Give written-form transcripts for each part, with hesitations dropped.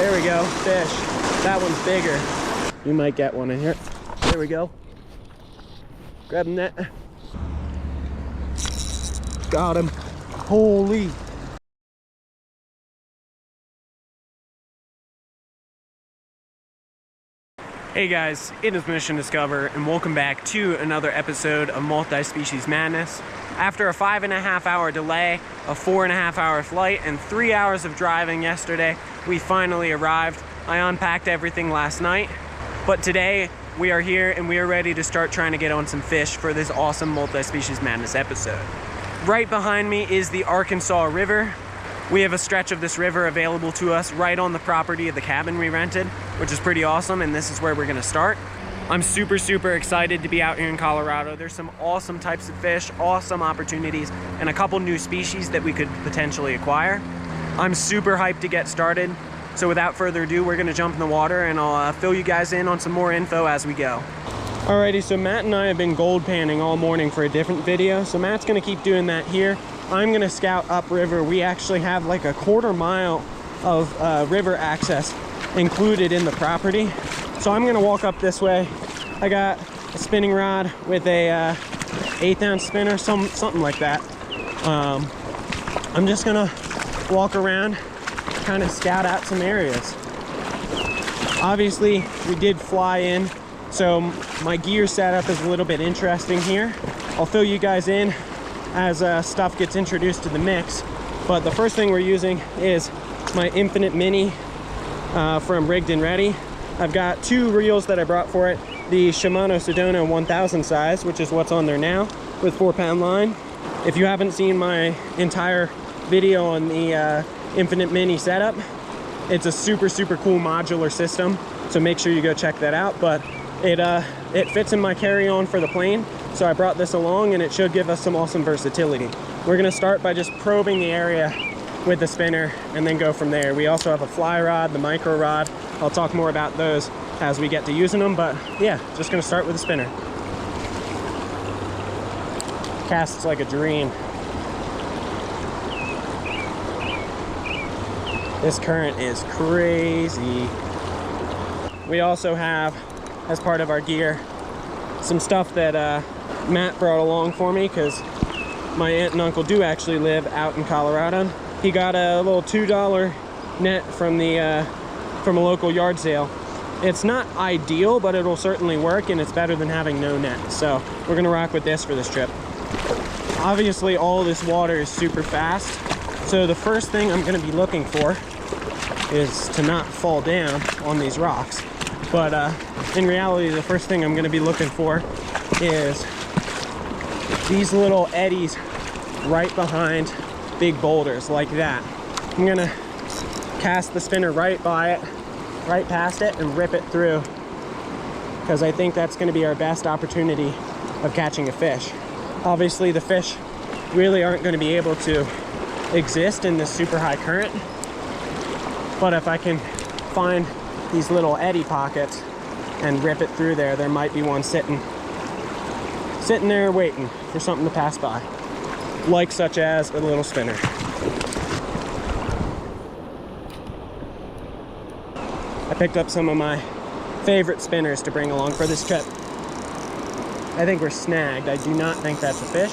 There we go, fish. That one's bigger. You might get one in here. There we go. Grab the net. Got him. Holy. Hey guys, it is Mission Discover, and welcome back to another episode of Multi-Species Madness. After a 5.5 hour delay, a 4.5 hour flight, and 3 hours of driving yesterday, we finally arrived. I unpacked everything last night, but today we are here and we are ready to start trying to get on some fish for this awesome Multi-Species Madness episode. Right behind me is the Arkansas River. We have a stretch of this river available to us right on the property of the cabin we rented, which is pretty awesome, and this is where we're gonna start. I'm super excited to be out here in Colorado. There's some awesome types of fish, awesome opportunities, and a couple new species that we could potentially acquire. I'm super hyped to get started. So without further ado, we're gonna jump in the water and I'll fill you guys in on some more info as we go. Alrighty, so Matt and I have been gold panning all morning for a different video. So Matt's gonna keep doing that here. I'm gonna scout upriver. We actually have like a 1/4 mile of river access included in the property. So I'm gonna walk up this way. I got a spinning rod with a 1/8 ounce spinner, something like that. I'm just gonna walk around, kind of scout out some areas. Obviously, we did fly in, so my gear setup is a little bit interesting here. I'll fill you guys in as stuff gets introduced to the mix, but the first thing we're using is my Infinite Mini from Rigged and Ready. I've got 2 reels that I brought for it, the Shimano Sedona 1000 size, which is what's on there now, with 4-pound line. If you haven't seen my entire video on the Infinite Mini setup, it's a super cool modular system, so make sure you go check that out. But it fits in my carry-on for the plane, so I brought this along and it should give us some awesome versatility. We're gonna start by just probing the area with the spinner and then go from there. We also have a fly rod, the micro rod. I'll talk more about those as we get to using them, but yeah, just gonna start with the spinner. Casts like a dream. This current is crazy. We also have, as part of our gear, some stuff that Matt brought along for me, because my aunt and uncle do actually live out in Colorado. He got a little $2 net from a local yard sale. It's not ideal, but it'll certainly work, and it's better than having no net. So we're gonna rock with this for this trip. Obviously, all this water is super fast, so the first thing I'm gonna be looking for is to not fall down on these rocks. But in reality, the first thing I'm gonna be looking for is these little eddies right behind big boulders like that. I'm gonna cast the spinner right by it, right past it, and rip it through, because I think that's gonna be our best opportunity of catching a fish. Obviously, the fish really aren't gonna be able to exist in this super high current, but if I can find these little eddy pockets and rip it through there, there might be one sitting there waiting for something to pass by, like such as a little spinner. I picked up some of my favorite spinners to bring along for this trip. I think we're snagged. I do not think that's a fish.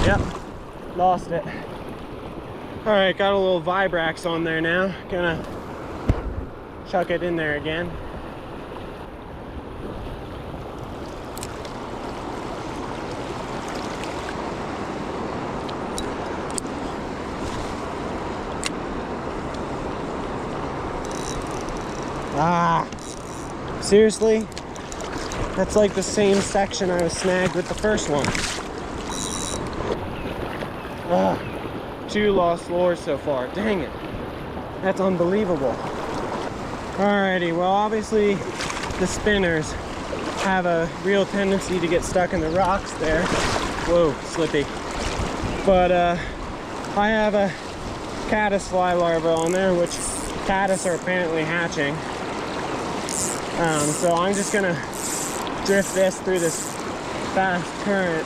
Yep, lost it. All right, got a little Vibrax on there now. Gonna chuck it in there again. Ah, seriously? That's like the same section I was snagged with the first one. Ah, 2 lost lures so far. Dang it. That's unbelievable. Alrighty, well, obviously the spinners have a real tendency to get stuck in the rocks there. Whoa, slippy. But I have a caddis fly larva on there, which caddis are apparently hatching. So I'm just gonna drift this through this fast current,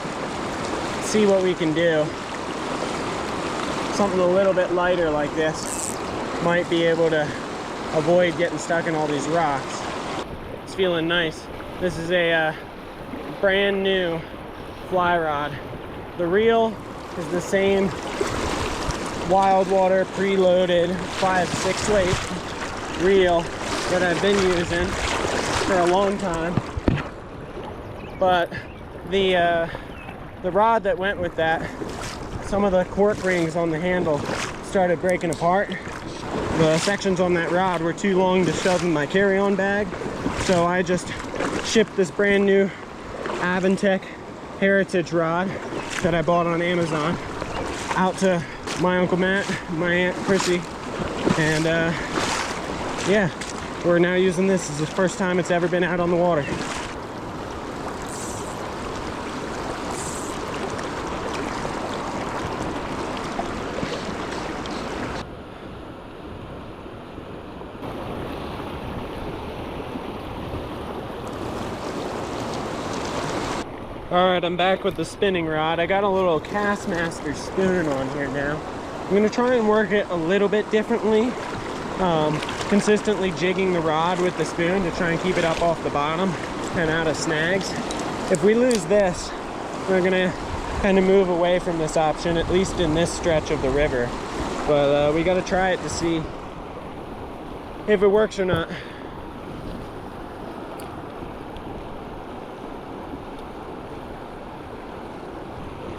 see what we can do. something a little bit lighter like this might be able to avoid getting stuck in all these rocks. It's feeling nice. This is a brand new fly rod. The reel is the same wild water preloaded 5/6 weight reel that I've been using for a long time, but the rod that went with that, some of the cork rings on the handle started breaking apart. The sections on that rod were too long to shove in my carry-on bag, so I just shipped this brand new Avantech Heritage rod that I bought on Amazon out to my Uncle Matt, my Aunt Chrissy, and yeah, we're now using this. This is the first time it's ever been out on the water. All right, I'm back with the spinning rod. I got a little Castmaster spoon on here now. I'm gonna try and work it a little bit differently, consistently jigging the rod with the spoon to try and keep it up off the bottom and out of snags. If we lose this, we're gonna kind of move away from this option, at least in this stretch of the river. But we gotta try it to see if it works or not.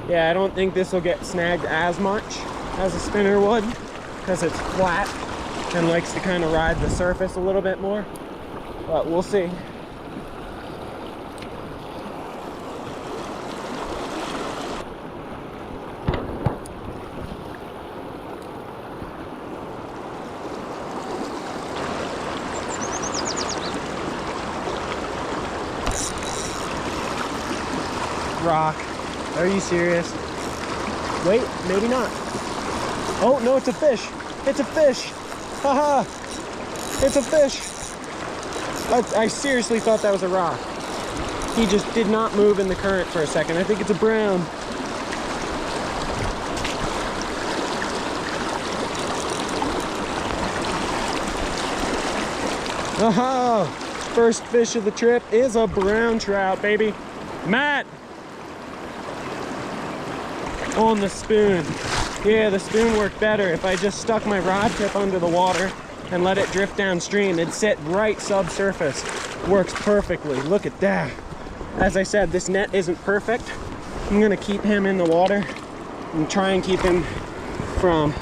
Yeah, I don't think this will get snagged as much as a spinner would because it's flat and likes to kind of ride the surface a little bit more, but we'll see. Rock. Are you serious? Wait, maybe not. Oh, no, it's a fish. It's a fish. Haha. It's a fish. I seriously thought that was a rock. He just did not move in the current for a second. I think it's a brown. Aha. First fish of the trip is a brown trout, baby. Matt! On the spoon. Yeah, the spoon worked better. If I just stuck my rod tip under the water and let it drift downstream, it'd sit right subsurface. Works perfectly. Look at that. As I said, this net isn't perfect. I'm gonna keep him in the water and try and keep him from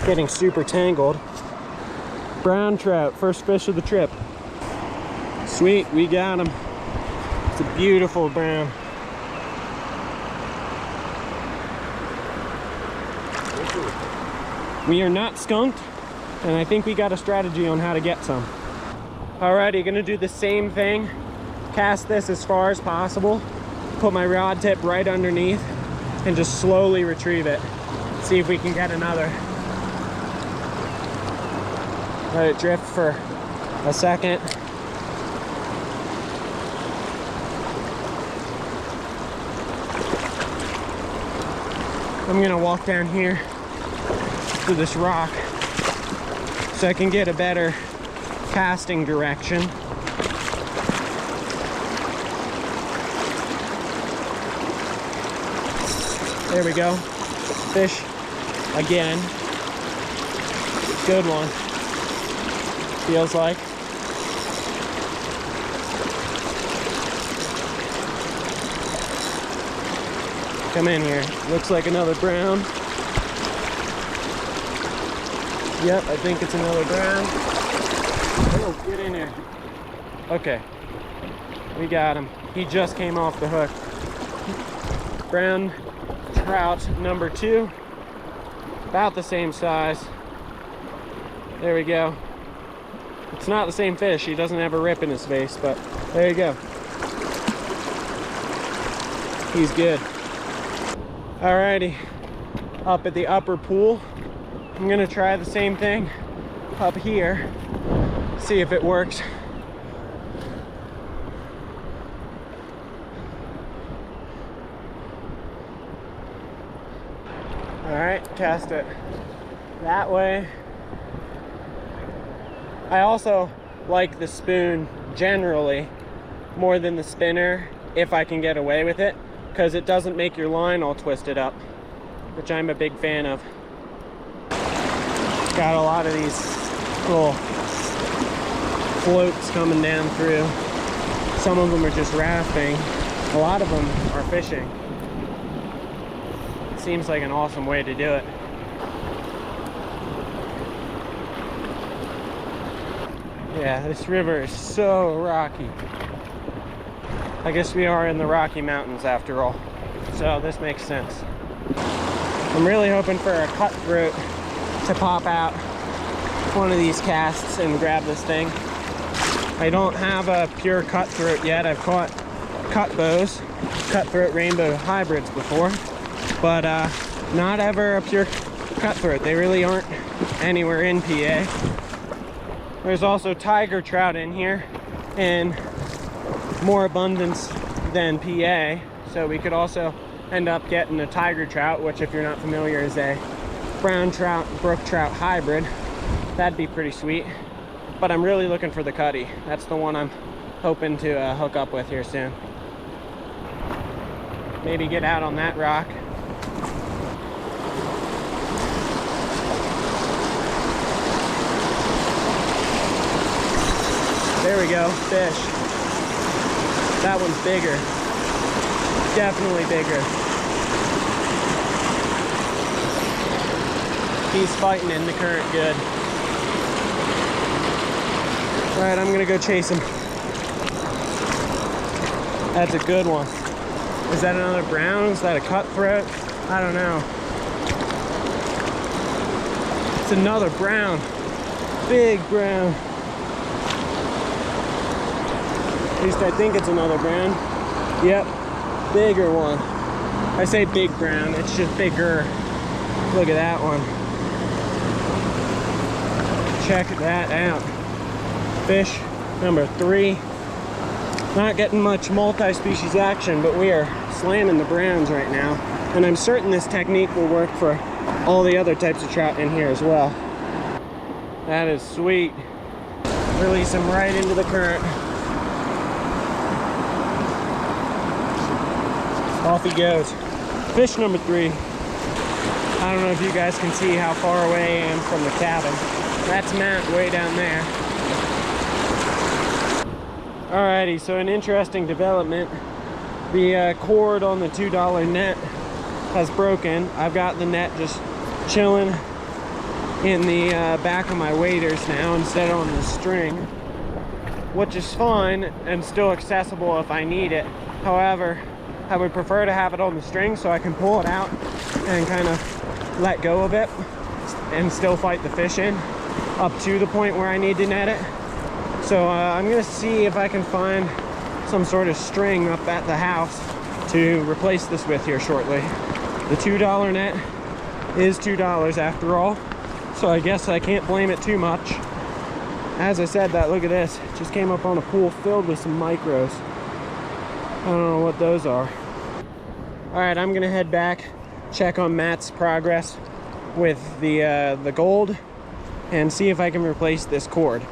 getting super tangled. Brown trout, first fish of the trip. Sweet, we got him. It's a beautiful brown. We are not skunked, and I think we got a strategy on how to get some. Alrighty, gonna do the same thing. Cast this as far as possible. Put my rod tip right underneath and just slowly retrieve it. See if we can get another. Let it drift for a second. I'm gonna walk down here to this rock so I can get a better casting direction. There we go. Fish again. Good one. Feels like. Come in here. Looks like another brown. Yep, I think it's another brown. Oh, get in here. Okay. We got him. He just came off the hook. Brown trout number 2. About the same size. There we go. It's not the same fish. He doesn't have a rip in his face, but there you go. He's good. Alrighty. Up at the upper pool. I'm gonna try the same thing up here, see if it works. All right, cast it that way. I also like the spoon generally more than the spinner if I can get away with it, because it doesn't make your line all twisted up, which I'm a big fan of. Got a lot of these little floats coming down through. Some of them are just rafting. A lot of them are fishing. It seems like an awesome way to do it. Yeah, this river is so rocky. I guess we are in the Rocky Mountains after all, so this makes sense. I'm really hoping for a cutthroat to pop out one of these casts and grab this thing. I don't have a pure cutthroat yet. I've caught cut bows, cutthroat rainbow hybrids before, but not ever a pure cutthroat. They really aren't anywhere in PA. There's also tiger trout in here in more abundance than PA, so we could also end up getting a tiger trout, which, if you're not familiar, is a brown trout brook trout hybrid. That'd be pretty sweet. But I'm really looking for the cutty. That's the one I'm hoping to hook up with here soon. Maybe get out on that rock. There we go, fish. That one's bigger. Definitely bigger. He's fighting in the current good. All right, I'm gonna go chase him. That's a good one. Is that another brown? Is that a cutthroat? I don't know. It's another brown. Big brown. At least I think it's another brown. Yep, bigger one. I say big brown, it's just bigger. Look at that one. Check that out. Fish number 3. Not getting much multi-species action, but we are slamming the browns right now. And I'm certain this technique will work for all the other types of trout in here as well. That is sweet. Release him right into the current. Off he goes. Fish number 3. I don't know if you guys can see how far away I am from the cabin. That's Matt way down there. Alrighty, so an interesting development. The cord on the $2 net has broken. I've got the net just chilling in the back of my waders now instead of on the string, which is fine and still accessible if I need it. However, I would prefer to have it on the string so I can pull it out and kind of let go of it and still fight the fish in up to the point where I need to net it. So I'm gonna see if I can find some sort of string up at the house to replace this with here shortly. The $2 net is $2 after all, so I guess I can't blame it too much. As I said, that, look at this, it just came up on a pool filled with some micros. I don't know what those are. All right, I'm gonna head back, check on Matt's progress with the gold, and see if I can replace this cord.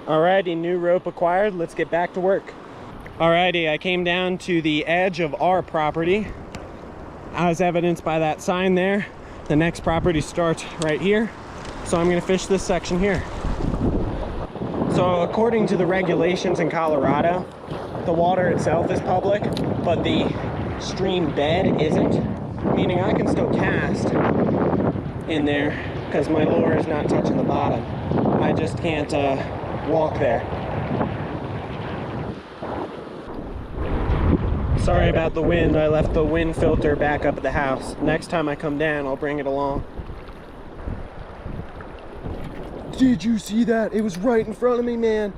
Alrighty, new rope acquired. Let's get back to work. Alrighty, I came down to the edge of our property, as evidenced by that sign there. The next property starts right here, so I'm gonna fish this section here. So according to the regulations in Colorado, the water itself is public, but the stream bed isn't, meaning I can still cast in there because my lure is not touching the bottom. I just can't walk there. Sorry about the wind. I left the wind filter back up at the house. Next time I come down, I'll bring it along. Did you see that? It was right in front of me, man.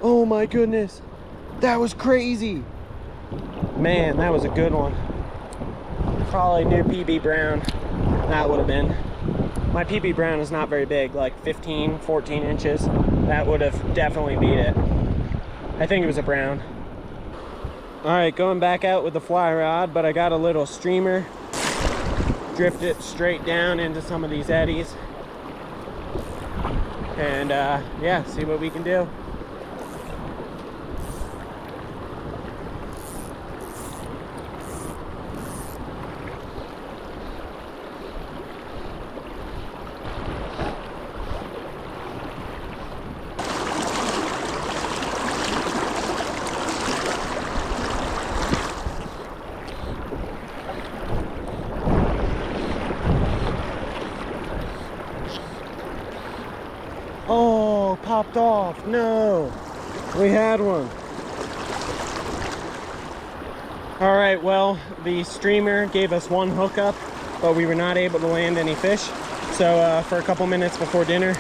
Oh my goodness. That was crazy. Man, that was a good one. Probably new PB Brown. That would have been. My PB Brown is not very big, like 15, 14 inches. That would have definitely beat it. I think it was a brown. All right, going back out with the fly rod, but I got a little streamer. Drift it straight down into some of these eddies. And yeah, see what we can do. Oh, popped off. No, we had one. All right, well, the streamer gave us one hookup, but we were not able to land any fish. So for a couple minutes before dinner,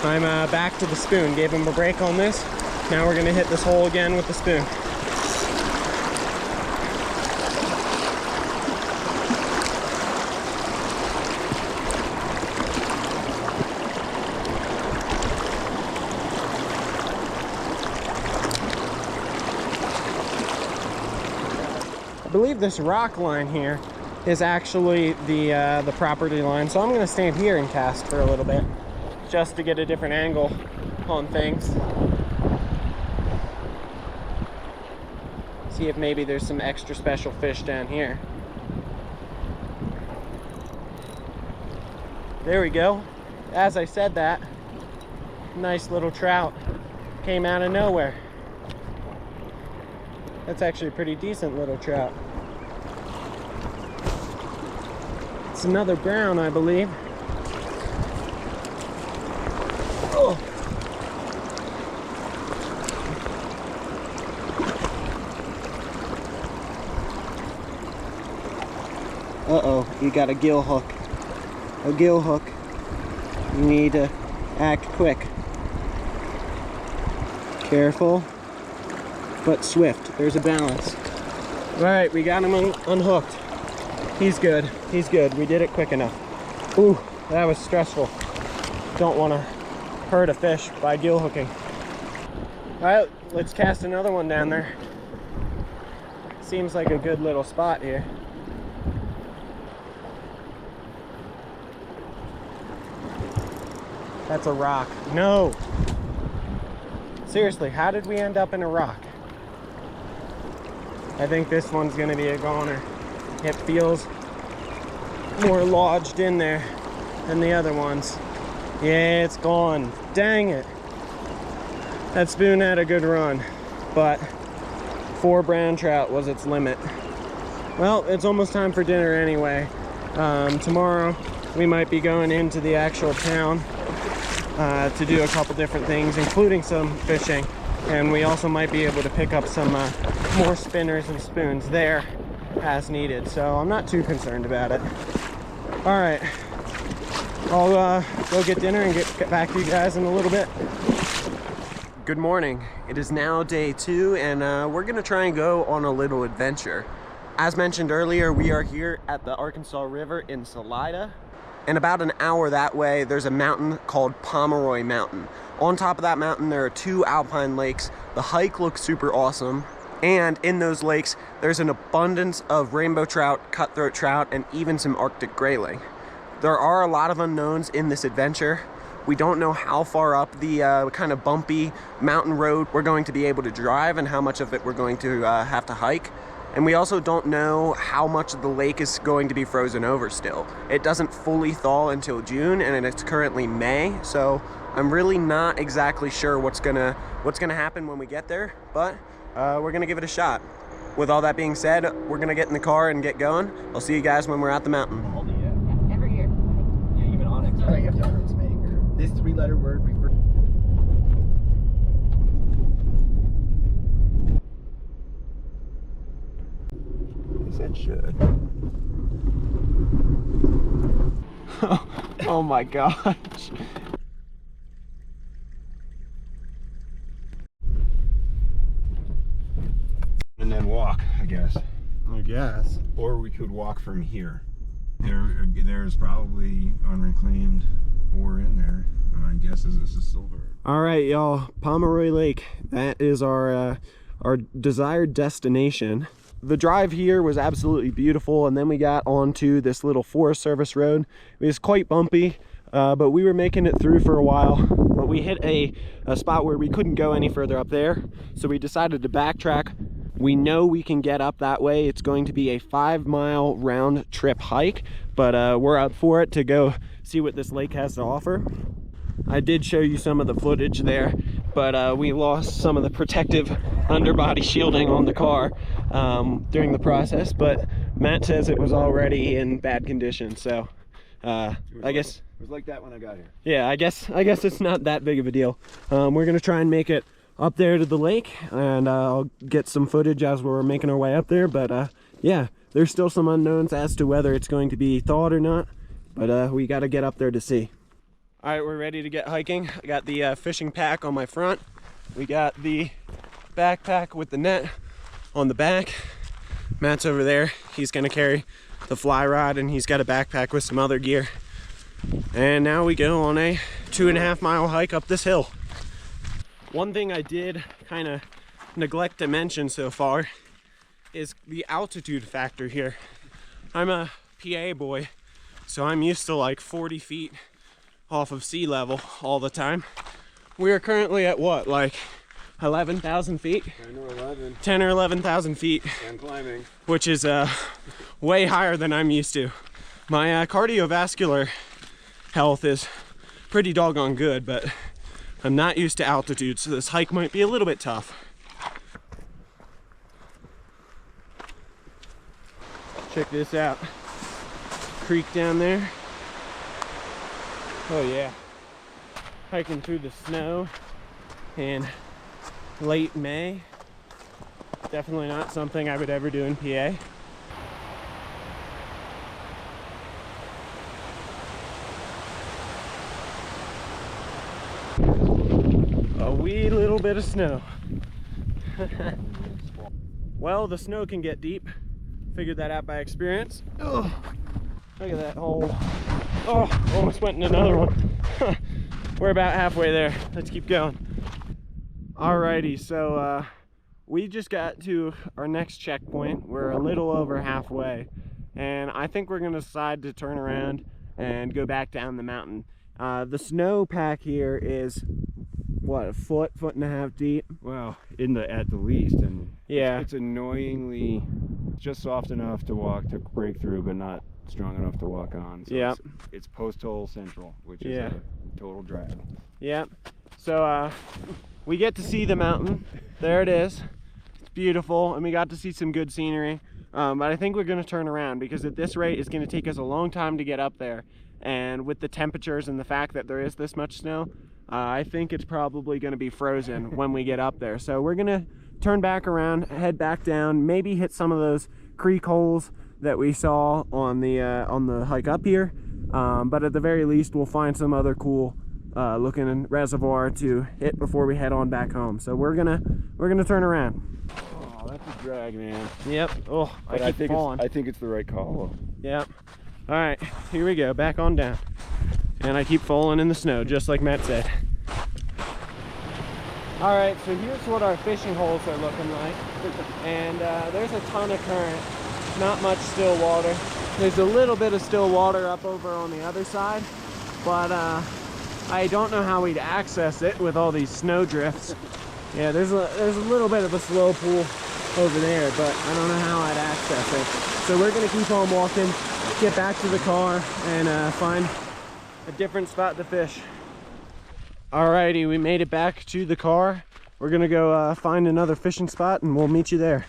I'm back to the spoon. Gave him a break on this. Now we're gonna hit this hole again with the spoon. I believe this rock line here is actually the property line, so I'm going to stand here and cast for a little bit just to get a different angle on things. See if maybe there's some extra special fish down here. There we go. As I said that, nice little trout came out of nowhere. That's actually a pretty decent little trout. It's another brown, I believe. Oh. Uh-oh, you got a gill hook. A gill hook. You need to act quick. Careful, but swift. There's a balance. All right, we got him unhooked. He's good. He's good. We did it quick enough. Ooh, that was stressful. Don't want to hurt a fish by gill hooking. All right, let's cast another one down there. Seems like a good little spot here. That's a rock. No! Seriously, how did we end up in a rock? I think this one's gonna be a goner. It feels more lodged in there than the other ones. Yeah, it's gone. Dang it. That spoon had a good run, but 4 brown trout was its limit. Well, it's almost time for dinner anyway. Tomorrow we might be going into the actual town to do a couple different things, including some fishing. And we also might be able to pick up some more spinners and spoons there as needed. So I'm not too concerned about it. All right, I'll go get dinner and get back to you guys in a little bit. Good morning. It is now day 2, and we're gonna try and go on a little adventure. As mentioned earlier, we are here at the Arkansas River in Salida. And about an hour that way, there's a mountain called Pomeroy Mountain. On top of that mountain, there are 2 alpine lakes. The hike looks super awesome. And in those lakes, there's an abundance of rainbow trout, cutthroat trout, and even some Arctic grayling. There are a lot of unknowns in this adventure. We don't know how far up the kind of bumpy mountain road we're going to be able to drive and how much of it we're going to have to hike. And we also don't know how much of the lake is going to be frozen over still. It doesn't fully thaw until June, and it's currently May, so I'm really not exactly sure what's gonna happen when we get there, but we're gonna give it a shot. With all that being said, we're gonna get in the car and get going. I'll see you guys when we're at the mountain. Yeah, every year. Yeah, even Onyx. Oh, you have to Onyx maker. This 3-letter word refers. It should. Oh my gosh. And then walk, I guess. I guess. Or we could walk from here. There's probably unreclaimed ore in there. My guess is this is silver. All right, y'all. Pomeroy Lake. That is our our desired destination. The drive here was absolutely beautiful, and then we got onto this little Forest Service road. It was quite bumpy, but we were making it through for a while. But we hit a spot where we couldn't go any further up there, so we decided to backtrack. We know we can get up that way. It's going to be a 5-mile round trip hike, but we're up for it to go see what this lake has to offer. I did show you some of the footage there, but we lost some of the protective underbody shielding on the car during the process, but Matt says it was already in bad condition, so I guess it was like that when I got here. Yeah, I guess it's not that big of a deal. We're gonna try and make it up there to the lake, and I'll get some footage as we're making our way up there, but yeah, there's still some unknowns as to whether it's going to be thawed or not, but we got to get up there to see. All right, we're ready to get hiking. I got the fishing pack on my front. We got the backpack with the net on the back. Matt's over there. He's gonna carry the fly rod, and he's got a backpack with some other gear. And now we go on a 2.5-mile hike up this hill. One thing I did kind of neglect to mention so far is the altitude factor here. I'm a PA boy, so I'm used to like 40 feet off of sea level all the time. We are currently at what, like 11,000 feet? 10 or 11,000 feet. And climbing. Which is way higher than I'm used to. My cardiovascular health is pretty doggone good, but I'm not used to altitude, so this hike might be a little bit tough. Check this out. Creek down there. Oh yeah. Hiking through the snow in late May. Definitely not something I would ever do in PA. A wee little bit of snow. Well, the snow can get deep. Figured that out by experience. Oh, look at that hole. Oh, almost went in another one. We're about halfway there. Let's keep going. Alrighty, so we just got to our next checkpoint. We're a little over halfway, and I think we're gonna decide to turn around and go back down the mountain. The snow pack here is what, a foot and a half deep? Well, at the least, and yeah, it's annoyingly just soft enough to break through, but not strong enough to walk on. So yeah, it's post-hole central, which is a total drag. Yeah. So we get to see the mountain. There it is. It's beautiful, and we got to see some good scenery. But I think we're going to turn around, because at this rate, it's going to take us a long time to get up there. And with the temperatures and the fact that there is this much snow, I think it's probably going to be frozen when we get up there. So we're going to turn back around, head back down, maybe hit some of those creek holes that we saw on the hike up here. But at the very least, we'll find some other cool looking reservoir to hit before we head on back home. So we're gonna turn around. Oh, that's a drag, man. Yep. Oh, I keep falling. I think it's the right call. Yep. All right, here we go, back on down. And I keep falling in the snow, just like Matt said. All right, so here's what our fishing holes are looking like. And there's a ton of current, not much still water. There's a little bit of still water up over on the other side, but I don't know how we'd access it with all these snow drifts. Yeah, there's a little bit of a slow pool over there, but I don't know how I'd access it. So we're gonna keep on walking, get back to the car, and find a different spot to fish. Alrighty, we made it back to the car. We're gonna go find another fishing spot, and we'll meet you there.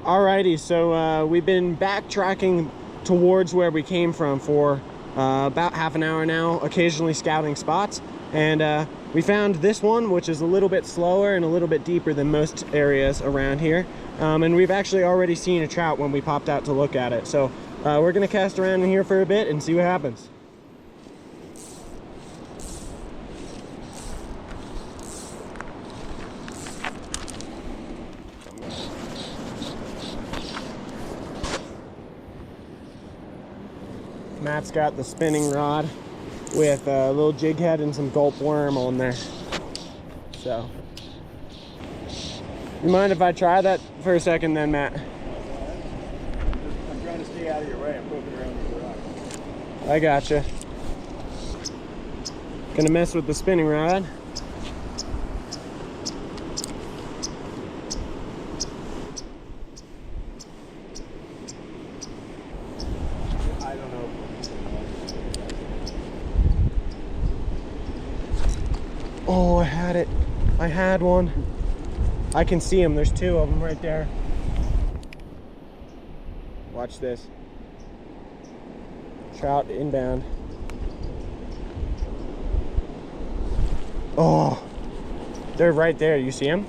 Alrighty, so we've been backtracking towards where we came from for about half an hour now, occasionally scouting spots, and we found this one, which is a little bit slower and a little bit deeper than most areas around here, and we've actually already seen a trout when we popped out to look at it. So we're gonna cast around in here for a bit and see what happens. Matt's got the spinning rod with a little jig head and some gulp worm on there. So You mind if I try that for a second then, Matt? I'm trying to stay out of your way. I'm poking around these rocks. I gotcha. Gonna mess with the spinning rod. I don't know. Oh, I had it. I had one. I can see them. There's two of them right there. Watch this. Trout inbound. Oh, they're right there. You see them?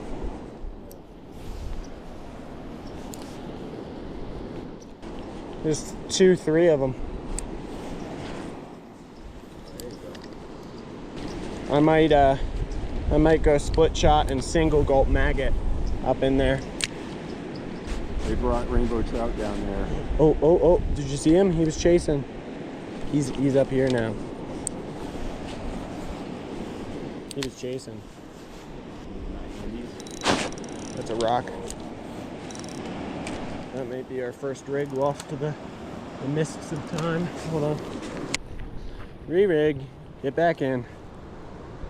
There's 2, 3 of them. I might go split shot and single gulp maggot up in there. They brought rainbow trout down there. Oh, did you see him? He was chasing. He's up here now. He was chasing. That's a rock. That might be our first rig lost to the mists of time. Hold on. Re-rig. Get back in.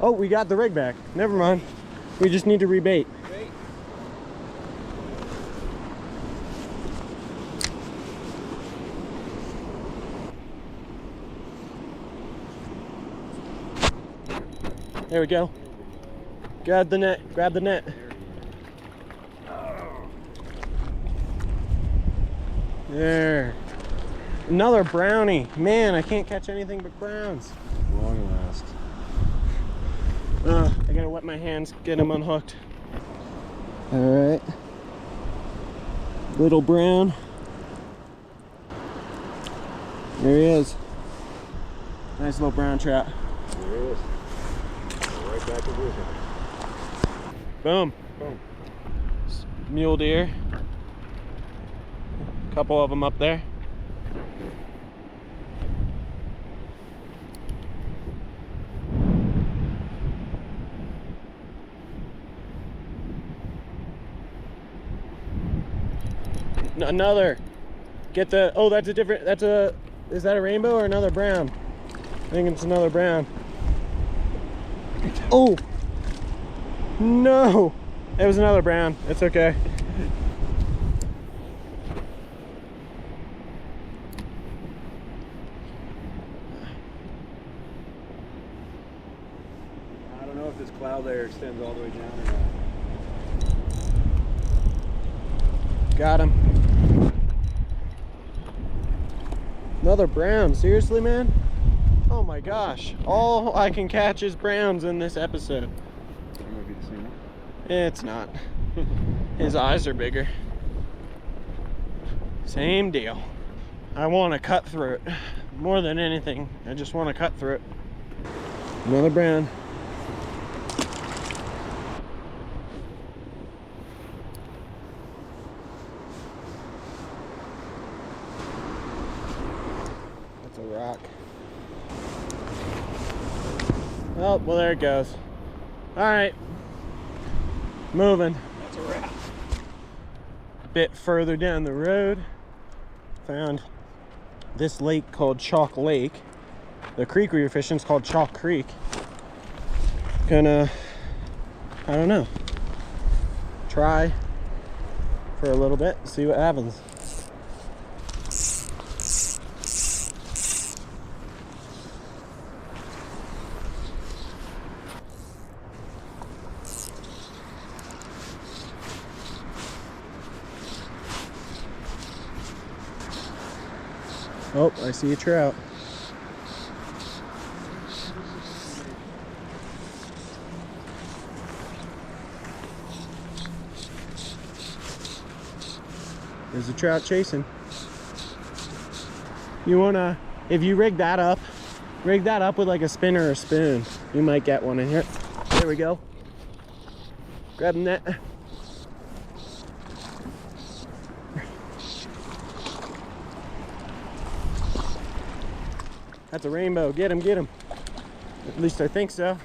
Oh, we got the rig back. Never mind. We just need to rebait. There we go. Grab the net. Grab the net. There. Another brownie. Man, I can't catch anything but browns. Long last. I gotta wet my hands, get them unhooked. All right. Little brown. There he is. Nice little brown trout. There he is. Right back to vision. Boom. Boom. Mule deer. Couple of them up there. Another. Get the, oh, that's a different, is that a rainbow or another brown? I think it's another brown. Oh, no. It was another brown. It's okay. I don't know if this cloud layer extends all the way down or not. Got him. Another brown. Seriously, man? Oh my gosh. All I can catch is browns in this episode. That might be the same one. It's not. His eyes are bigger. Same deal. I want to cut through it. More than anything, I just want to cut through it. Another brown. That's a rock. Oh, well, there it goes. All right. Moving. That's a wrap. A bit further down the road, found this lake called Chalk Lake. The creek we were fishing is called Chalk Creek. Gonna, I don't know, try for a little bit, see what happens. Oh, I see a trout. There's a trout chasing. You wanna, if you rig that up with like a spinner or a spoon, you might get one in here. There we go. Grab the net. That's a rainbow. Get him, get him. At least I think so.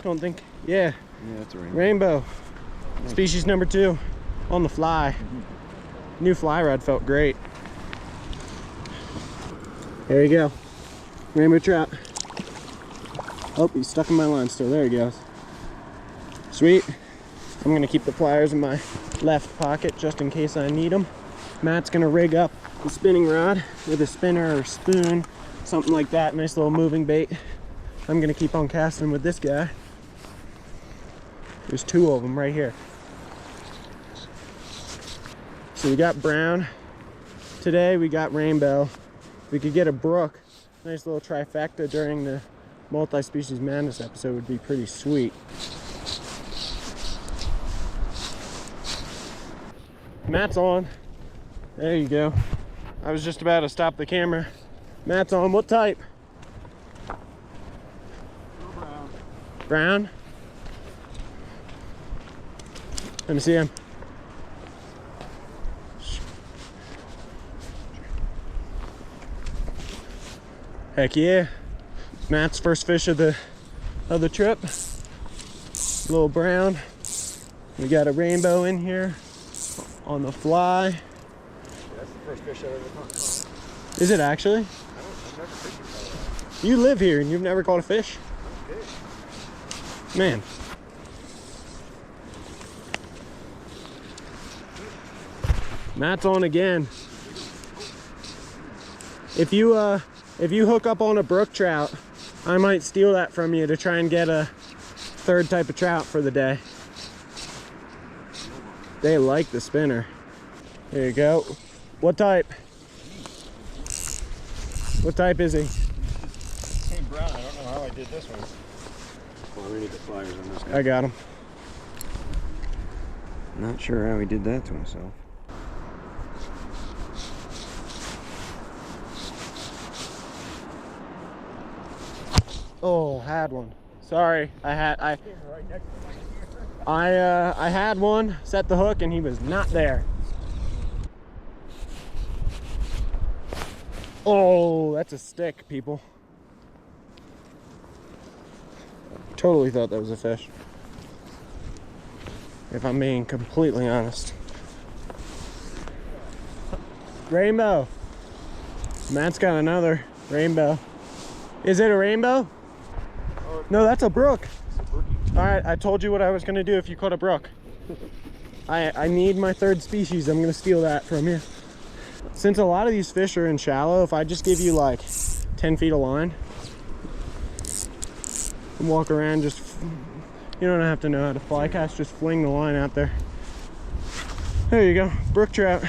Don't think, yeah. Yeah, that's a rainbow. Rainbow. Species number 2. on the fly. New fly rod felt great. There you go. Rainbow trout. Oh, he's stuck in my line still. There he goes. Sweet. I'm gonna keep the pliers in my left pocket just in case I need them. Matt's gonna rig up the spinning rod with a spinner or spoon, something like that. Nice little moving bait. I'm gonna keep on casting with this guy. There's two of them right here. So we got brown. Today we got rainbow. We could get a brook. Nice little trifecta during the Multispecies Madness episode would be pretty sweet. Matt's on. There you go. I was just about to stop the camera. Matt's on. What type? Brown. Brown? Let me see him. Heck yeah. Matt's first fish of the trip. Little brown. We got a rainbow in here on the fly. Yeah, that's the first fish I've ever caught. Is it actually? I've never fished in Colorado. You live here and you've never caught a fish? Okay. Man. Matt's on again. If you hook up on a brook trout, I might steal that from you to try and get a third type of trout for the day. They like the spinner. There you go. What type? What type is he? Hey, brown. I don't know how I did this one. Well, we need the pliers on this guy. I got him. Not sure how he did that to himself. Oh, had one. Sorry, I had one, set the hook, and he was not there. Oh, that's a stick, people. Totally thought that was a fish, if I'm being completely honest. Rainbow. Matt's got another rainbow. Is it a rainbow? No, that's a brook. All right, I told you what I was gonna do if you caught a brook. I need my third species. I'm gonna steal that from you. Since a lot of these fish are in shallow, if I just give you like 10 feet of line and walk around, just, you don't have to know how to fly cast, just fling the line out there. There you go, brook trout.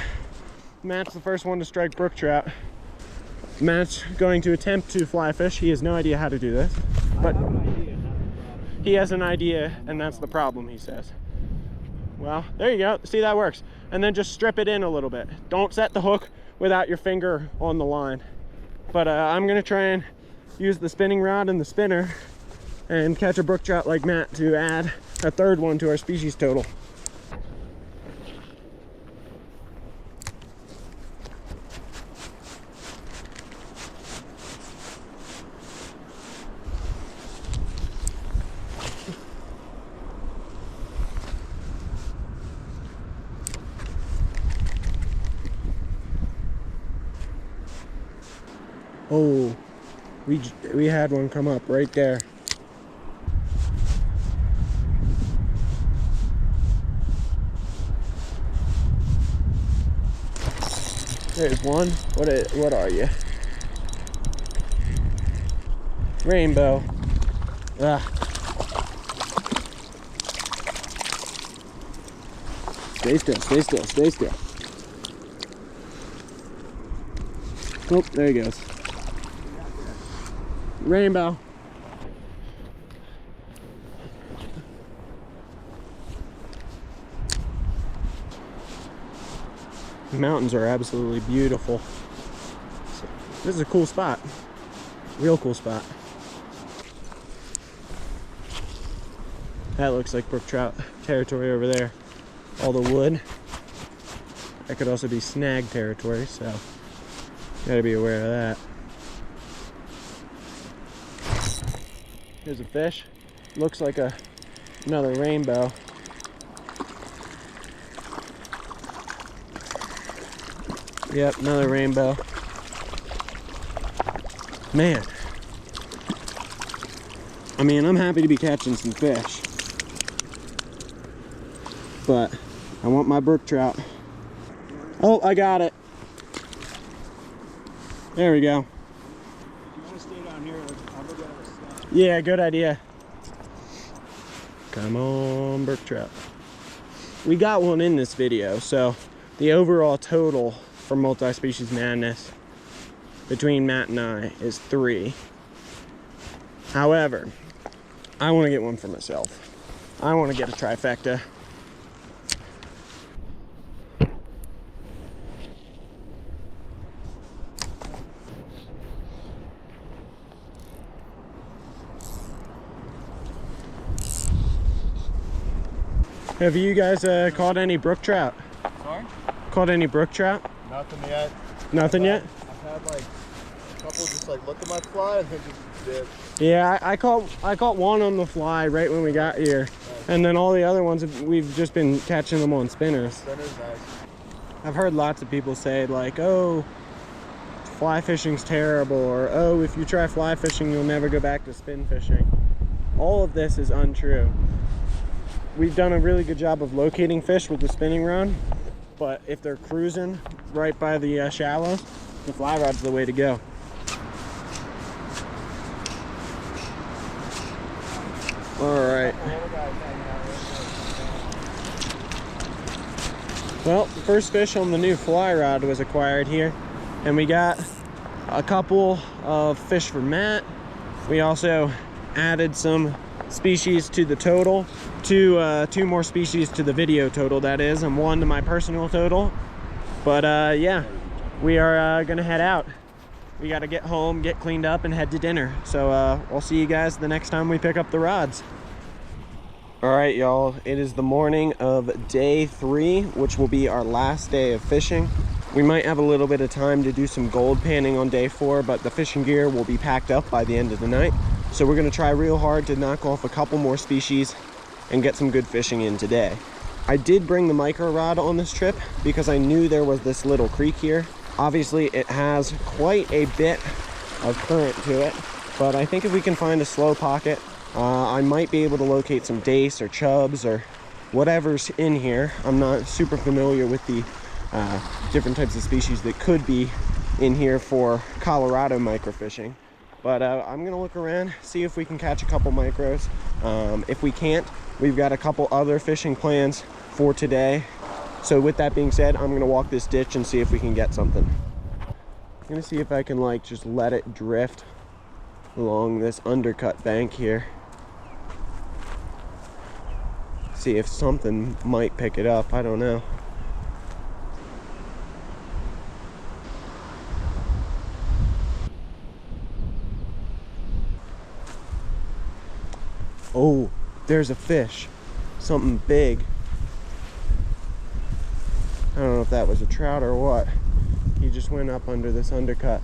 Matt's the first one to strike brook trout. Matt's going to attempt to fly fish. He has no idea how to do this, but he has an idea, and that's the problem, he says. Well, there you go. See, that works. And then just strip it in a little bit. Don't set the hook without your finger on the line. But I'm gonna try and use the spinning rod and the spinner and catch a brook trout like Matt to add a third one to our species total. Oh, we had one come up right there. There's one. What are you? Rainbow. Ah. Stay still, stay still, stay still. Oh, there he goes. Rainbow. The mountains are absolutely beautiful. This is a cool spot. Real cool spot. That looks like brook trout territory over there. All the wood. That could also be snag territory, so gotta be aware of that. Here's a fish. Looks like another rainbow. Yep, another rainbow. Man. I mean, I'm happy to be catching some fish. But I want my brook trout. Oh, I got it. There we go. If you want to stay down here, I'll look at the slot. Yeah, good idea. Come on, brook trout. We got one in this video, so the overall total for Multi-Species Madness between Matt and I is 3. However, I want to get one for myself. I want to get a trifecta. Have you guys caught any brook trout? Sorry? Caught any brook trout? Nothing yet. Nothing yet? I've had like a couple just like look at my fly and then just dip. Yeah, I caught one on the fly right when we got here. And then all the other ones, we've just been catching them on spinners. Spinner's nice. I've heard lots of people say like, oh, fly fishing's terrible, or oh, if you try fly fishing, you'll never go back to spin fishing. All of this is untrue. We've done a really good job of locating fish with the spinning rod, but if they're cruising right by the shallows, the fly rod's the way to go. All right. Well, the first fish on the new fly rod was acquired here, and we got a couple of fish for Matt. We also added some species to the total, two more species to the video total, that is, and 1 to my personal total. But yeah, we are gonna head out. We got to get home, get cleaned up, and head to dinner. So we'll see you guys the next time we pick up the rods. All right, y'all, it is the morning of day 3, which will be our last day of fishing. We might have a little bit of time to do some gold panning on day 4, but the fishing gear will be packed up by the end of the night. So we're gonna try real hard to knock off a couple more species and get some good fishing in today. I did bring the micro rod on this trip because I knew there was this little creek here. Obviously it has quite a bit of current to it, but I think if we can find a slow pocket, I might be able to locate some dace or chubs or whatever's in here. I'm not super familiar with the different types of species that could be in here for Colorado microfishing. But I'm gonna look around, see if we can catch a couple micros. If we can't, we've got a couple other fishing plans for today. So with that being said, I'm gonna walk this ditch and see if we can get something. I'm gonna see if I can like just let it drift along this undercut bank here. See if something might pick it up, I don't know. Oh, there's a fish, something big. I don't know if that was a trout or what. He just went up under this undercut.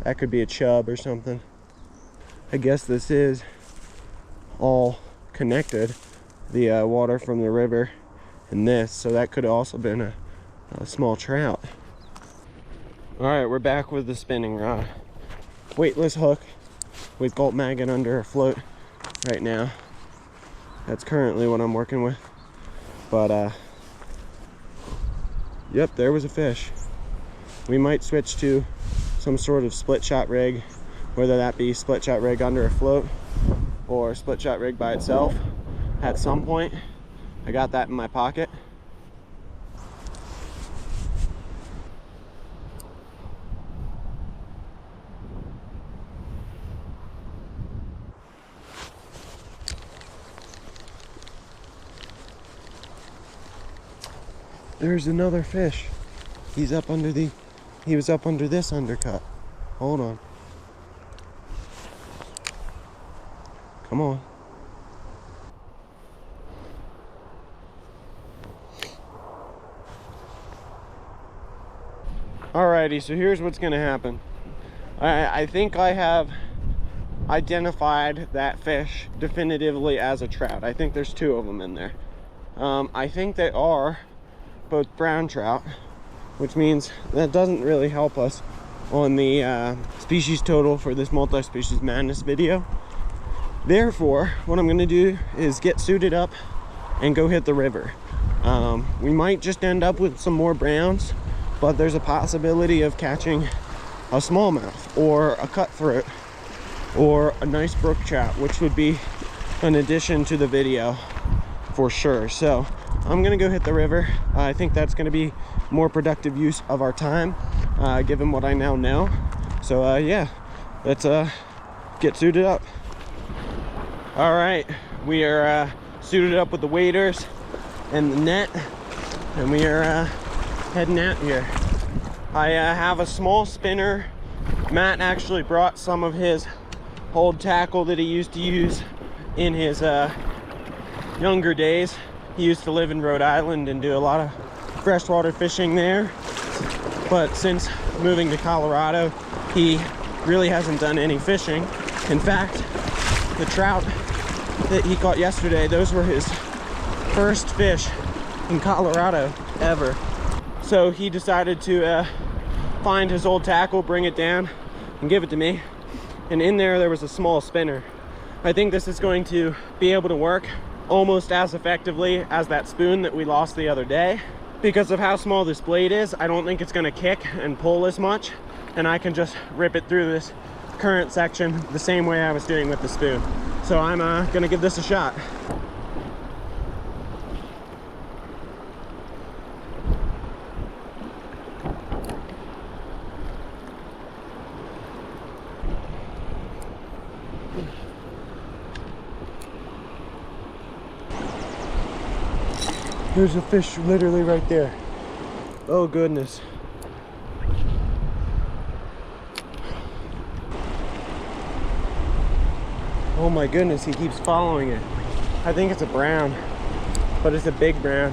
That could be a chub or something. I guess this is all connected, the water from the river and this, so that could have also been a small trout. All right, we're back with the spinning rod. Weightless hook with gulp maggot under a float right now. That's currently what I'm working with. But yep, there was a fish. We might switch to some sort of split shot rig, whether that be split shot rig under a float or split shot rig by itself at some point. I got that in my pocket. There's another fish. He was up under this undercut. Hold on. Come on. Alrighty, so here's what's gonna happen. I think I have identified that fish definitively as a trout. I think there's 2 of them in there. I think they are both brown trout, which means that doesn't really help us on the species total for this multi-species madness video. Therefore, what I'm gonna do is get suited up and go hit the river. We might just end up with some more browns, but there's a possibility of catching a smallmouth or a cutthroat or a nice brook trout, which would be an addition to the video for sure. So I'm gonna go hit the river. I think that's gonna be more productive use of our time, given what I now know. So yeah, let's get suited up. All right, we are suited up with the waders and the net, and we are heading out here. I have a small spinner. Matt actually brought some of his old tackle that he used to use in his younger days. He used to live in Rhode Island and do a lot of freshwater fishing there, but since moving to Colorado, he really hasn't done any fishing. In fact, the trout that he caught yesterday, those were his first fish in Colorado ever. So he decided to find his old tackle, bring it down, and give it to me. And in there was a small spinner. I think this is going to be able to work almost as effectively as that spoon that we lost the other day. Because of how small this blade is, I don't think it's gonna kick and pull as much, and I can just rip it through this current section the same way I was doing with the spoon. So I'm gonna give this a shot. There's a fish literally right there. Oh goodness. Oh my goodness, he keeps following it. I think it's a brown, but it's a big brown.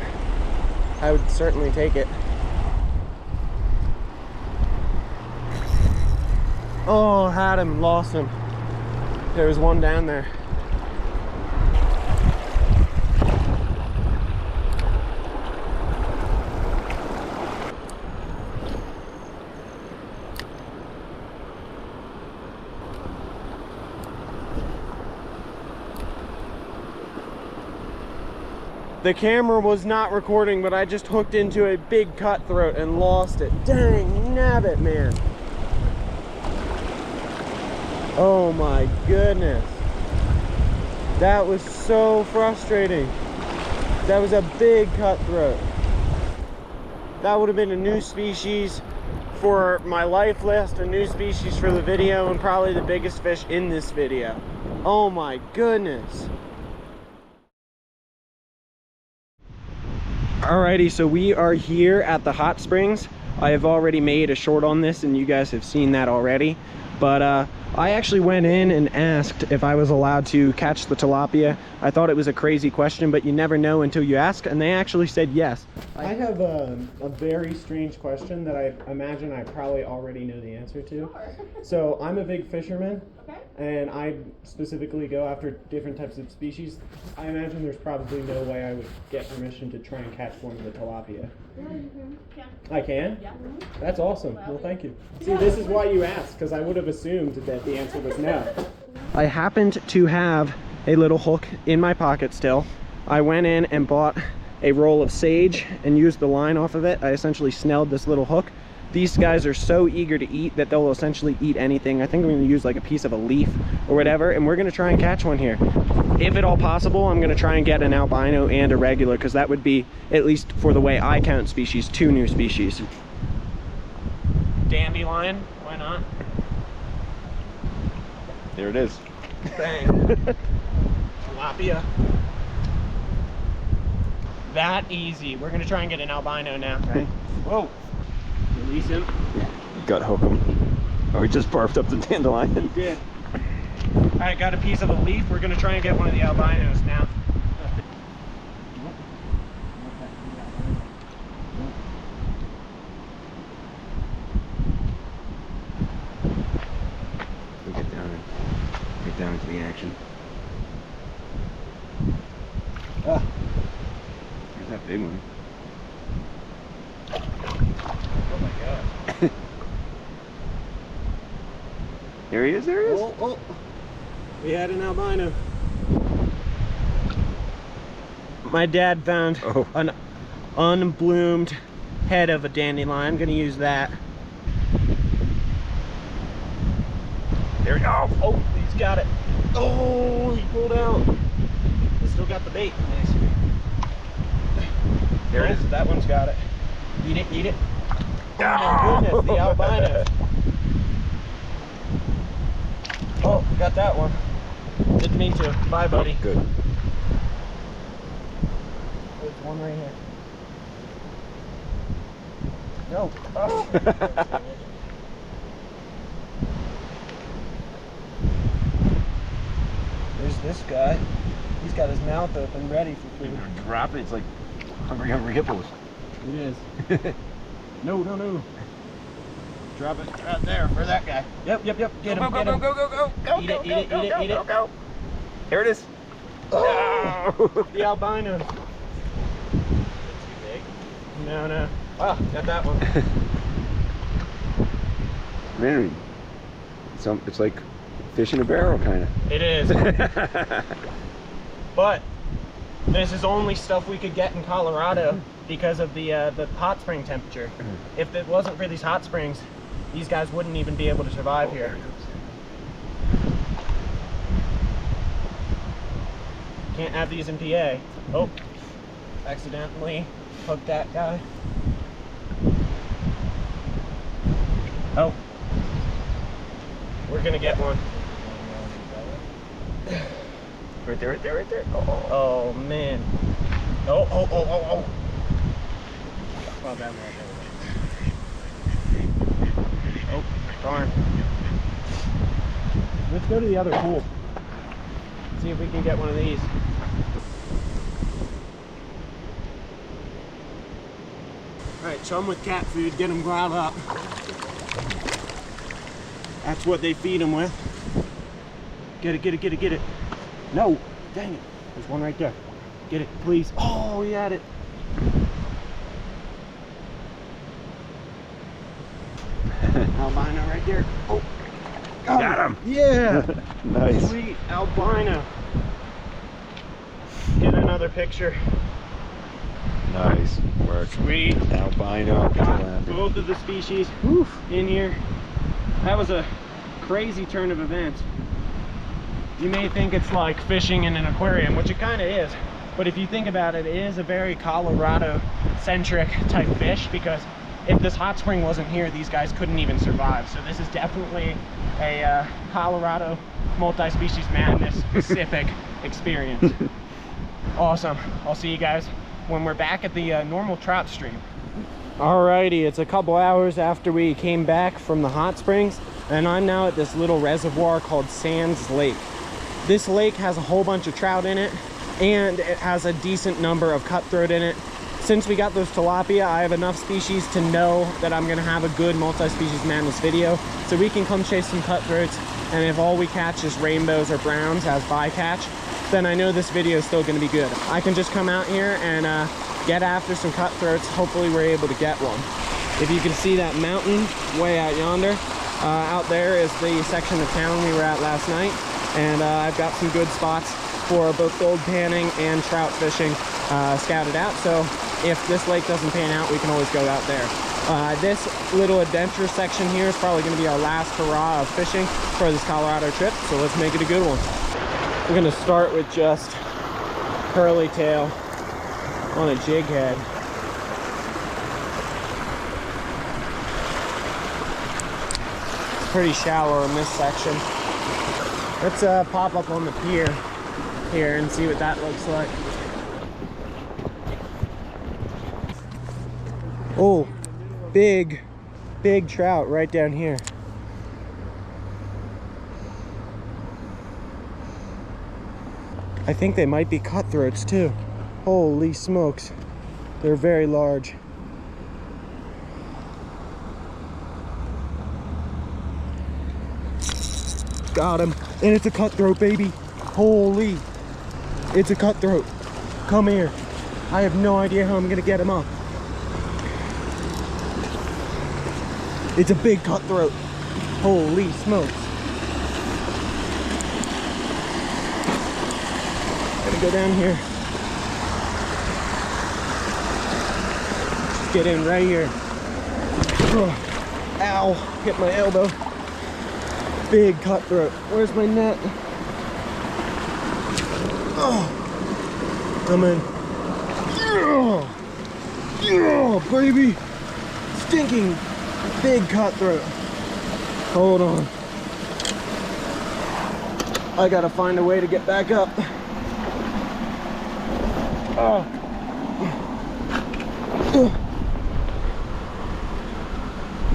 I would certainly take it. Oh, had him, lost him. There was one down there. The camera was not recording, but I just hooked into a big cutthroat and lost it. Dang nabbit, man. Oh my goodness. That was so frustrating. That was a big cutthroat. That would have been a new species for my life list, a new species for the video, and probably the biggest fish in this video. Oh my goodness. Alrighty, so we are here at the hot springs. I have already made a short on this and you guys have seen that already, but I actually went in and asked if I was allowed to catch the tilapia. I thought it was a crazy question, but you never know until you ask, and they actually said yes. I have a very strange question that I imagine I probably already know the answer to. Sure. So I'm a big fisherman, Okay. and I specifically go after different types of species. I imagine there's probably no way I would get permission to try and catch one of the tilapia. Yeah, you can. Yeah. I can? Yeah. That's awesome. Well, thank you. See, this is why you asked, because I would have assumed that the answer was no. I happened to have a little hook in my pocket still. I went in and bought a roll of sage and used the line off of it. I essentially snelled this little hook. These guys are so eager to eat that they'll essentially eat anything. I think I'm gonna use like a piece of a leaf or whatever, and we're gonna try and catch one here. If at all possible, I'm gonna try and get an albino and a regular, because that would be, at least for the way I count species, 2 new species. Dandelion, why not? There it is. Bang. Tilapia. That easy. We're gonna try and get an albino now. Okay. Whoa. Release him. Gut hook him. Oh, he just barfed up the dandelion. He did. Alright, got a piece of a leaf. We're gonna try and get one of the albinos now. We'll get down into the action. Ah. Big one. Oh my god. There he is, there he is. Oh, oh. We had an albino. My dad found an unbloomed head of a dandelion. I'm gonna use that. There we go. Oh, he's got it. Oh, he pulled out. He still got the bait. Nice. There it is. That one's got it. Eat it, eat it. Oh my goodness, the albino. Oh, got that one. Didn't mean to. Bye, buddy. Oh, good. There's one right here. No. Oh. There's this guy. He's got his mouth open, ready for food. Drop it. It's like hungry, hungry hippos. It is. No, no, no. Drop it right there for that guy. Yep, yep, yep. Get him, get him. Go, Eat it, eat it, eat it, eat it. Go. There it is. Oh, the albino. Too big? No, no. Ah, got that one. Man, it's like fish in a barrel, kind of. It is. But this is only stuff we could get in Colorado because of the hot spring temperature. If it wasn't for these hot springs, these guys wouldn't even be able to survive here. Can't have these in PA. Oh, accidentally hooked that guy. Oh, we're gonna get one. Right there, right there, right there. Oh man. Oh, oh, oh, oh, oh. Well, that one. Oh, darn. Let's go to the other pool. See if we can get one of these. Alright, so I'm with cat food, get them growled up. That's what they feed them with. Get it, get it, get it, get it. No, dang it. There's one right there. Get it, please. Oh, he had it. Albino right there. Oh, got him. Yeah. Nice. Sweet albino. Get another picture. Nice work. Sweet. Albino. Got both of the species in here. That was a crazy turn of events. You may think it's like fishing in an aquarium, which it kind of is. But if you think about it, it is a very Colorado-centric type fish, because if this hot spring wasn't here, these guys couldn't even survive. So this is definitely a Colorado multi-species madness specific experience. Awesome. I'll see you guys when we're back at the normal trout stream. Alrighty, it's a couple hours after we came back from the hot springs, and I'm now at this little reservoir called Sands Lake. This lake has a whole bunch of trout in it, and it has a decent number of cutthroat in it. Since we got those tilapia, I have enough species to know that I'm gonna have a good multi-species madness video, so we can come chase some cutthroats. And if all we catch is rainbows or browns as bycatch, then I know this video is still gonna be good. I can just come out here and get after some cutthroats. Hopefully we're able to get one. If you can see that mountain way out yonder, out there is the section of town we were at last night. And I've got some good spots for both gold panning and trout fishing scouted out. So if this lake doesn't pan out, we can always go out there. This little adventure section here is probably going to be our last hurrah of fishing for this Colorado trip. So let's make it a good one. We're going to start with just curly tail on a jig head. It's pretty shallow in this section. Let's pop up on the pier here and see what that looks like. Oh, big trout right down here. I think they might be cutthroats too. Holy smokes. They're very large. Got him. And it's a cutthroat, baby. Holy. It's a cutthroat. Come here. I have no idea how I'm gonna get him up. It's a big cutthroat. Holy smokes. Gotta go down here. Just get in right here. Ow, hit my elbow. Big cutthroat. Where's my net? Oh, I'm in. Yeah, baby. Stinking big cutthroat. Hold on. I gotta find a way to get back up. Oh.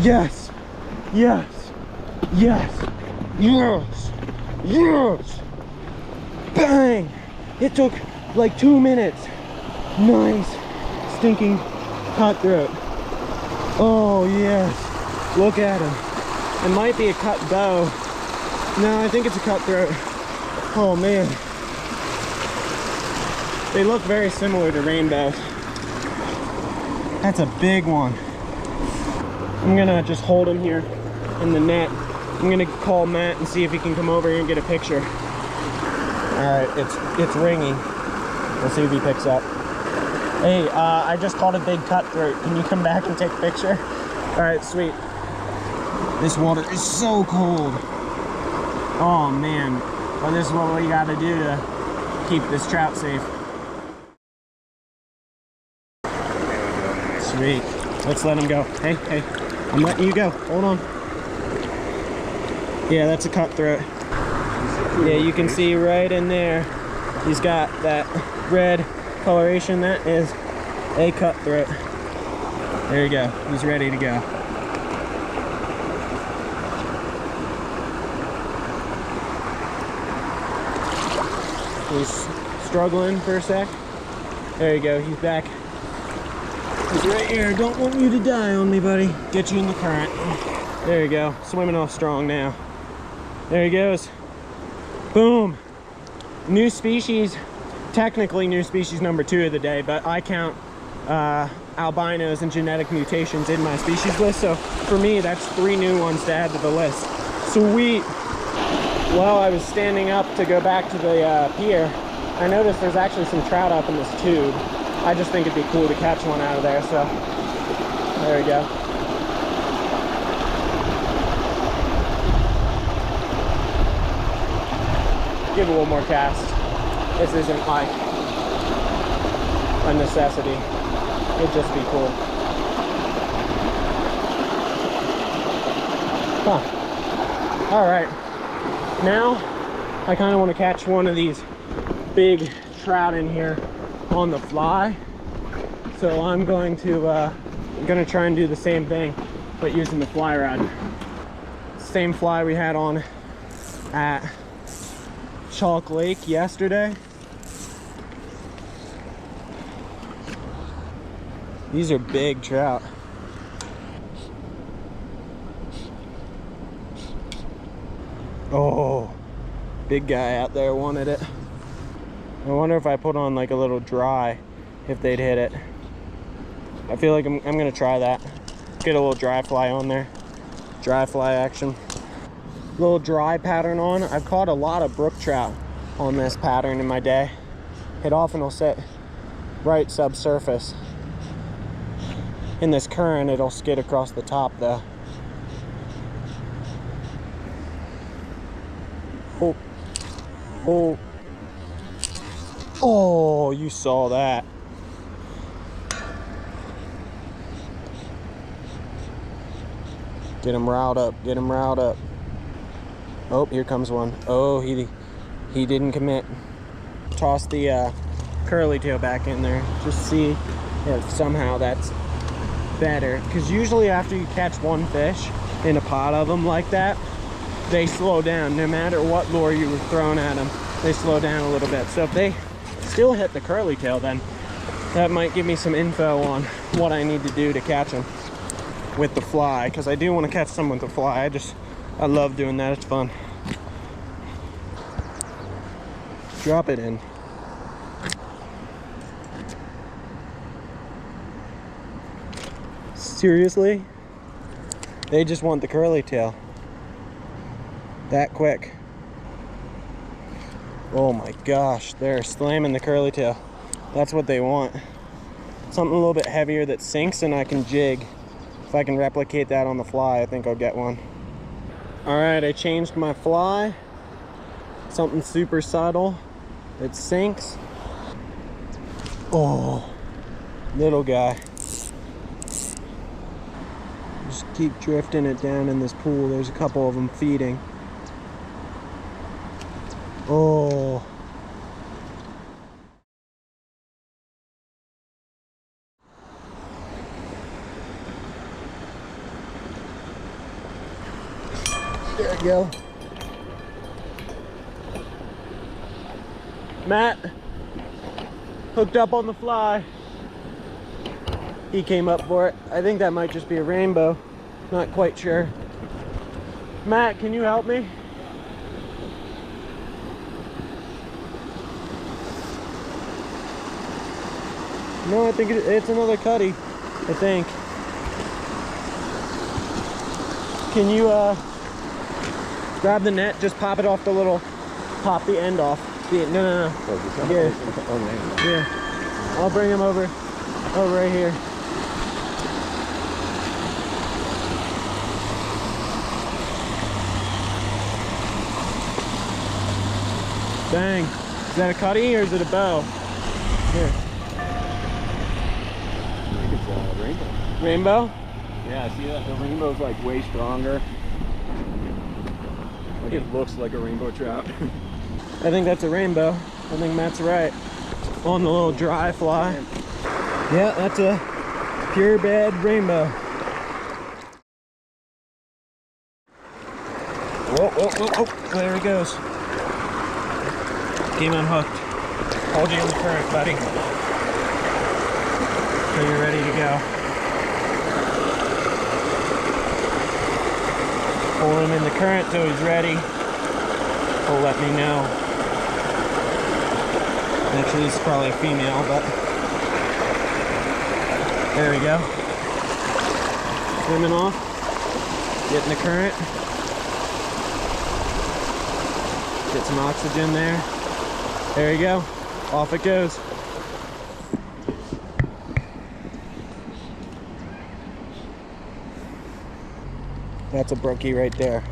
Yes. Yes. Yes. Yes. Yes. Bang. It took like 2 minutes. Nice. Stinking cutthroat. Oh, yes. Look at him. It might be a cut bow. No, I think it's a cutthroat. Oh, man. They look very similar to rainbows. That's a big one. I'm gonna just hold him here in the net. I'm gonna call Matt and see if he can come over here and get a picture. All right, it's ringing. We'll see if he picks up. Hey, I just caught a big cutthroat. Can you come back and take a picture? All right, sweet. This water is so cold. Oh man, well, this is what we gotta do to keep this trout safe. Sweet, let's let him go. Hey, hey, I'm letting you go, hold on. Yeah, that's a cutthroat. Yeah, you can see right in there, he's got that red coloration. That is a cutthroat. There you go, he's ready to go. He's struggling for a sec. There you go, he's back. He's right here. Don't want you to die on me, buddy. Get you in the current. There you go, swimming off strong now. There he goes. Boom. New species, technically new species number 2 of the day, but I count albinos and genetic mutations in my species list, so for me that's 3 new ones to add to the list. Sweet. While I was standing up to go back to the pier, I noticed there's actually some trout up in this tube. I just think it'd be cool to catch one out of there, so there we go. Give a little more cast. This isn't like a necessity. It'd just be cool. Huh. All right. Now, I kind of want to catch one of these big trout in here on the fly. So I'm going to try and do the same thing, but using the fly rod. Same fly we had on at Chalk Lake yesterday. These are big trout. Oh, big guy out there wanted it. I wonder if I put on like a little dry, if they'd hit it. I feel like I'm gonna try that. Get a little dry fly on there. Dry fly action. Little dry pattern on. I've caught a lot of brook trout on this pattern in my day. It often will sit right subsurface. In this current, it'll skid across the top though. Oh, oh, oh, you saw that. Get him riled up, get him riled up. Oh, here comes one. Oh, he didn't commit. Toss the curly tail back in there. Just see if somehow that's better. Because usually after you catch one fish in a pot of them like that, they slow down. No matter what lure you were throwing at them, they slow down a little bit. So if they still hit the curly tail, then that might give me some info on what I need to do to catch them with the fly, because I do want to catch some with the fly. I love doing that. It's fun. Drop it in. Seriously? They just want the curly tail. That quick. Oh my gosh, they're slamming the curly tail. That's what they want. Something a little bit heavier that sinks and I can jig. If I can replicate that on the fly, I think I'll get one. All right, I changed my fly. Something super subtle that sinks. Oh, little guy. Just keep drifting it down in this pool. There's a couple of them feeding. Oh. There we go. Matt hooked up on the fly. He came up for it. I think that might just be a rainbow. Not quite sure. Matt, can you help me? No, I think it's another cutty, I think. Can you grab the net, just pop it off the little, pop the end off. No. Yeah. Yeah. I'll bring him over right here. Dang. Is that a cutty or is it a bow? Here. I think it's a rainbow. Rainbow? Yeah, see that? The rainbow's like way stronger. Like it looks like a rainbow trout. I think that's a rainbow. I think Matt's right. On the little dry fly. Yeah, that's a pure bed rainbow. Whoa. There he goes. Game unhooked. Hold you in the current, buddy. So you're ready to go. Pull him in the current till he's ready. He'll let me know. Actually, this is probably a female, but there we go. Swimming off, getting the current. Get some oxygen there. There you go. Off it goes. That's a brookie right there.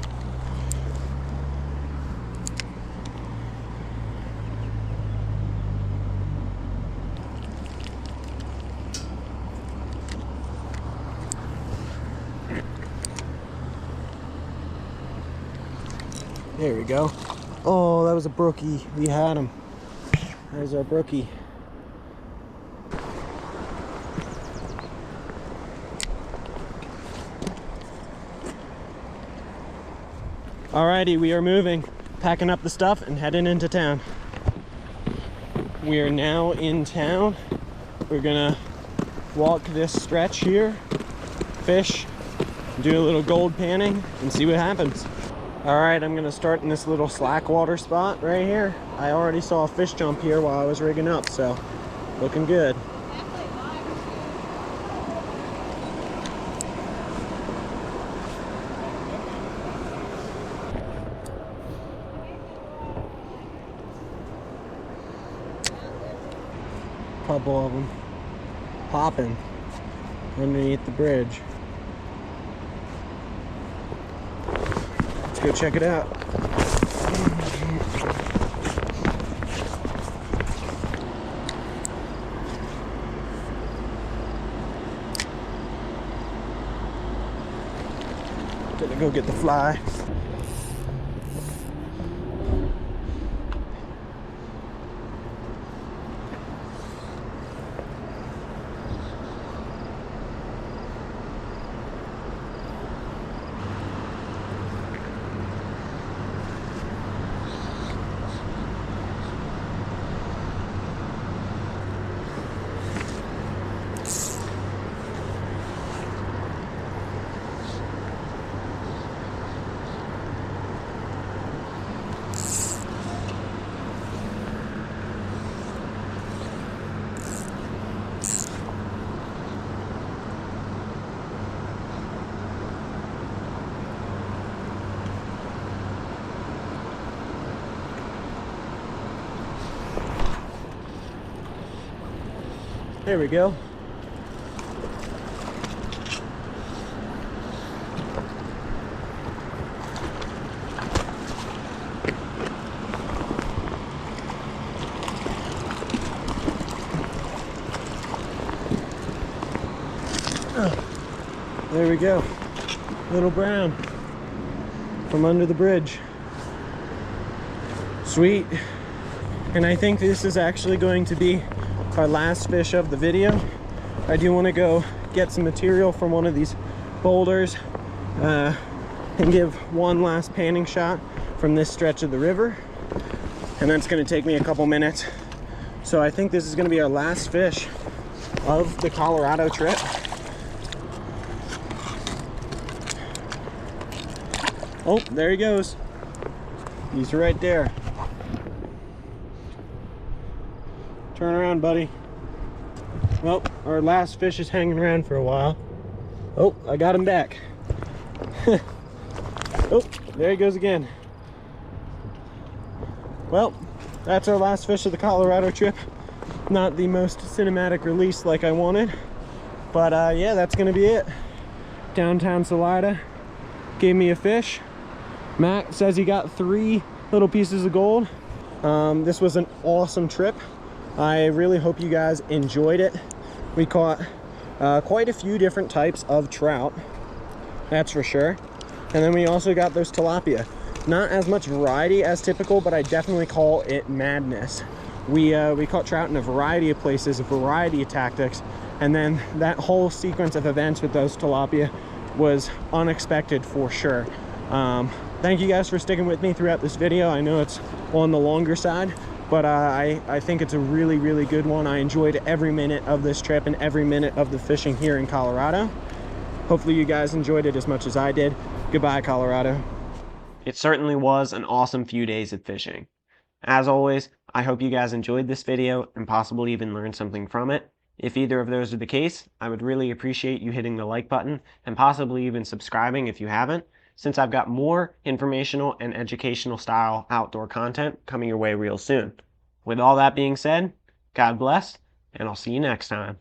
There we go. Oh, that was a brookie. We had him. That was our brookie. Alrighty, we are moving, packing up the stuff and heading into town. We are now in town. We're gonna walk this stretch here, fish, do a little gold panning and see what happens. Alright, I'm gonna start in this little slack water spot right here. I already saw a fish jump here while I was rigging up, so looking good. Couple of them popping underneath the bridge. Let's go check it out. Gonna go get the fly. There we go. There we go. Little brown from under the bridge. Sweet. And I think this is actually going to be our last fish of the video. I do want to go get some material from one of these boulders and give one last panning shot from this stretch of the river. And that's going to take me a couple minutes. So I think this is going to be our last fish of the Colorado trip. Oh, there he goes. He's right there. Turn around, buddy. Well, our last fish is hanging around for a while. Oh, I got him back. Oh, there he goes again. Well, that's our last fish of the Colorado trip. Not the most cinematic release like I wanted, but yeah, that's gonna be it. Downtown Salida gave me a fish. Matt says he got 3 little pieces of gold. This was an awesome trip. I really hope you guys enjoyed it. We caught quite a few different types of trout, that's for sure. And then we also got those tilapia. Not as much variety as typical, but I definitely call it madness. We caught trout in a variety of places, a variety of tactics, and then that whole sequence of events with those tilapia was unexpected for sure. Thank you guys for sticking with me throughout this video. I know it's on the longer side, but I think it's a really, really good one. I enjoyed every minute of this trip and every minute of the fishing here in Colorado. Hopefully you guys enjoyed it as much as I did. Goodbye, Colorado. It certainly was an awesome few days of fishing. As always, I hope you guys enjoyed this video and possibly even learned something from it. If either of those are the case, I would really appreciate you hitting the like button and possibly even subscribing if you haven't, since I've got more informational and educational style outdoor content coming your way real soon. With all that being said, God bless, and I'll see you next time.